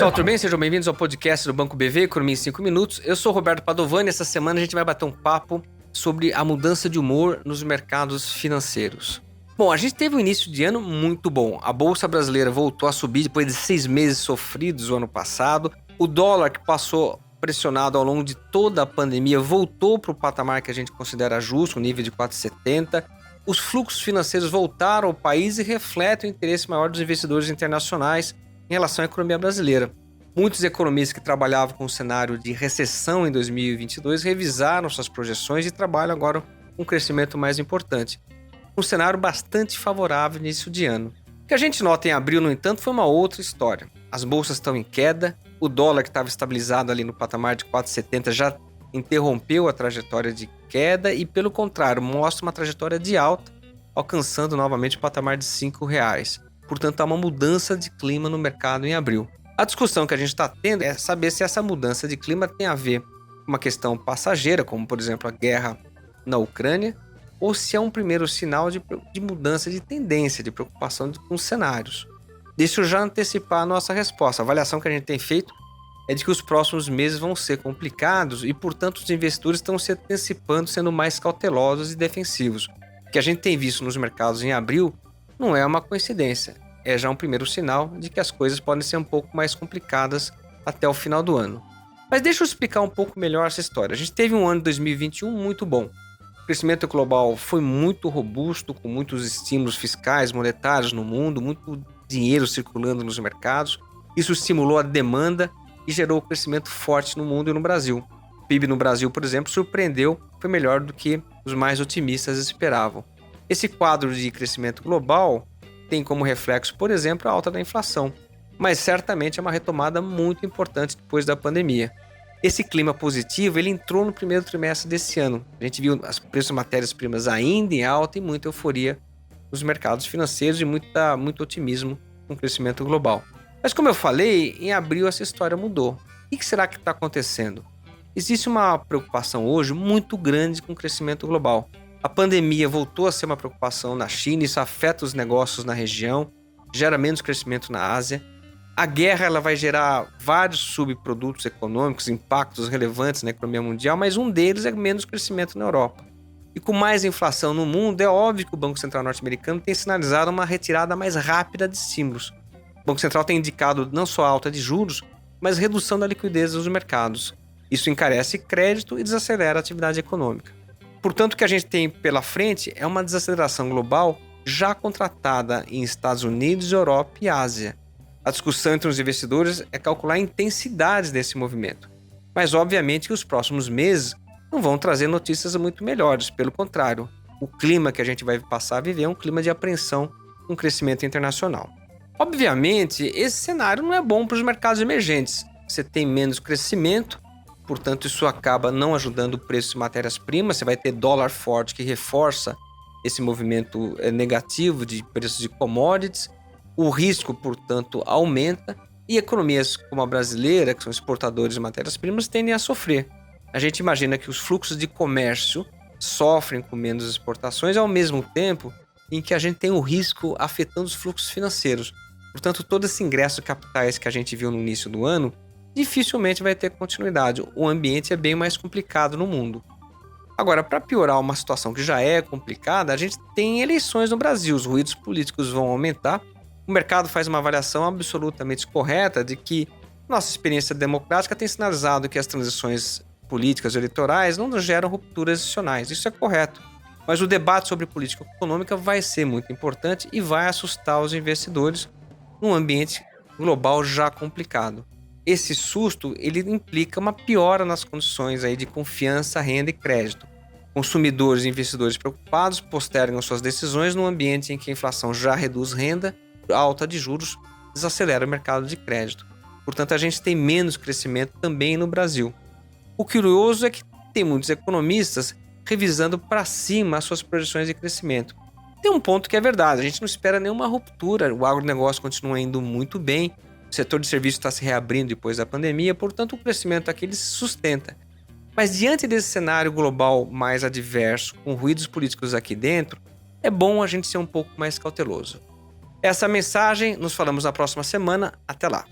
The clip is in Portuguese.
pessoal, tudo bem? Sejam bem-vindos ao podcast do Banco BV, Economia em 5 Minutos. Eu sou o Roberto Padovani e essa semana a gente vai bater um papo sobre a mudança de humor nos mercados financeiros. Bom, a gente teve um início de ano muito bom. A Bolsa Brasileira voltou a subir depois de 6 meses sofridos o ano passado. O dólar, que passou pressionado ao longo de toda a pandemia, voltou para o patamar que a gente considera justo, o nível de 4,70. Os fluxos financeiros voltaram ao país e refletem o interesse maior dos investidores internacionais em relação à economia brasileira. Muitos economistas que trabalhavam com o cenário de recessão em 2022 revisaram suas projeções e trabalham agora com um crescimento mais importante. Um cenário bastante favorável no início de ano. O que a gente nota em abril, no entanto, foi uma outra história. As bolsas estão em queda, o dólar, que estava estabilizado ali no patamar de 4,70, já interrompeu a trajetória de queda e, pelo contrário, mostra uma trajetória de alta, alcançando novamente o patamar de R$ 5,00. Portanto, há uma mudança de clima no mercado em abril. A discussão que a gente está tendo é saber se essa mudança de clima tem a ver com uma questão passageira, como, por exemplo, a guerra na Ucrânia, ou se é um primeiro sinal de mudança de tendência, de preocupação com os cenários. Deixa eu já antecipar a nossa resposta. A avaliação que a gente tem feito é de que os próximos meses vão ser complicados e, portanto, os investidores estão se antecipando, sendo mais cautelosos e defensivos. O que a gente tem visto nos mercados em abril não é uma coincidência, é já um primeiro sinal de que as coisas podem ser um pouco mais complicadas até o final do ano. Mas deixa eu explicar um pouco melhor essa história. A gente teve um ano de 2021 muito bom. O crescimento global foi muito robusto, com muitos estímulos fiscais, monetários no mundo, muito dinheiro circulando nos mercados. Isso estimulou a demanda e gerou crescimento forte no mundo e no Brasil. O PIB no Brasil, por exemplo, surpreendeu, foi melhor do que os mais otimistas esperavam. Esse quadro de crescimento global tem como reflexo, por exemplo, a alta da inflação, mas certamente é uma retomada muito importante depois da pandemia. Esse clima positivo ele entrou no primeiro trimestre desse ano. A gente viu os preços de matérias-primas ainda em alta e muita euforia nos mercados financeiros e muito otimismo com o crescimento global. Mas como eu falei, em abril essa história mudou. O que será que está acontecendo? Existe uma preocupação hoje muito grande com o crescimento global. A pandemia voltou a ser uma preocupação na China, isso afeta os negócios na região, gera menos crescimento na Ásia. A guerra ela vai gerar vários subprodutos econômicos, impactos relevantes na economia mundial, mas um deles é menos crescimento na Europa. E com mais inflação no mundo, é óbvio que o Banco Central norte-americano tem sinalizado uma retirada mais rápida de estímulos. O Banco Central tem indicado não só alta de juros, mas redução da liquidez dos mercados. Isso encarece crédito e desacelera a atividade econômica. Portanto, o que a gente tem pela frente é uma desaceleração global já contratada em Estados Unidos, Europa e Ásia. A discussão entre os investidores é calcular a intensidade desse movimento. Mas, obviamente, que os próximos meses não vão trazer notícias muito melhores. Pelo contrário, o clima que a gente vai passar a viver é um clima de apreensão com crescimento internacional. Obviamente, esse cenário não é bom para os mercados emergentes. Você tem menos crescimento, portanto, isso acaba não ajudando o preço de matérias-primas. Você vai ter dólar forte que reforça esse movimento negativo de preços de commodities. O risco, portanto, aumenta e economias como a brasileira, que são exportadores de matérias-primas, tendem a sofrer. A gente imagina que os fluxos de comércio sofrem com menos exportações, ao mesmo tempo em que a gente tem o risco afetando os fluxos financeiros. Portanto, todo esse ingresso de capitais que a gente viu no início do ano dificilmente vai ter continuidade. O ambiente é bem mais complicado no mundo. Agora, para piorar uma situação que já é complicada, a gente tem eleições no Brasil, os ruídos políticos vão aumentar. O mercado faz uma avaliação absolutamente correta de que nossa experiência democrática tem sinalizado que as transições políticas e eleitorais não geram rupturas institucionais. Isso é correto. Mas o debate sobre política econômica vai ser muito importante e vai assustar os investidores num ambiente global já complicado. Esse susto ele implica uma piora nas condições aí de confiança, renda e crédito. Consumidores e investidores preocupados postergam suas decisões num ambiente em que a inflação já reduz renda, a alta de juros desacelera o mercado de crédito. Portanto, a gente tem menos crescimento também no Brasil. O curioso é que tem muitos economistas revisando para cima as suas projeções de crescimento. Tem um ponto que é verdade, a gente não espera nenhuma ruptura, o agronegócio continua indo muito bem, o setor de serviços está se reabrindo depois da pandemia, portanto o crescimento aqui ele se sustenta. Mas diante desse cenário global mais adverso, com ruídos políticos aqui dentro, é bom a gente ser um pouco mais cauteloso. Essa mensagem, nos falamos na próxima semana, até lá.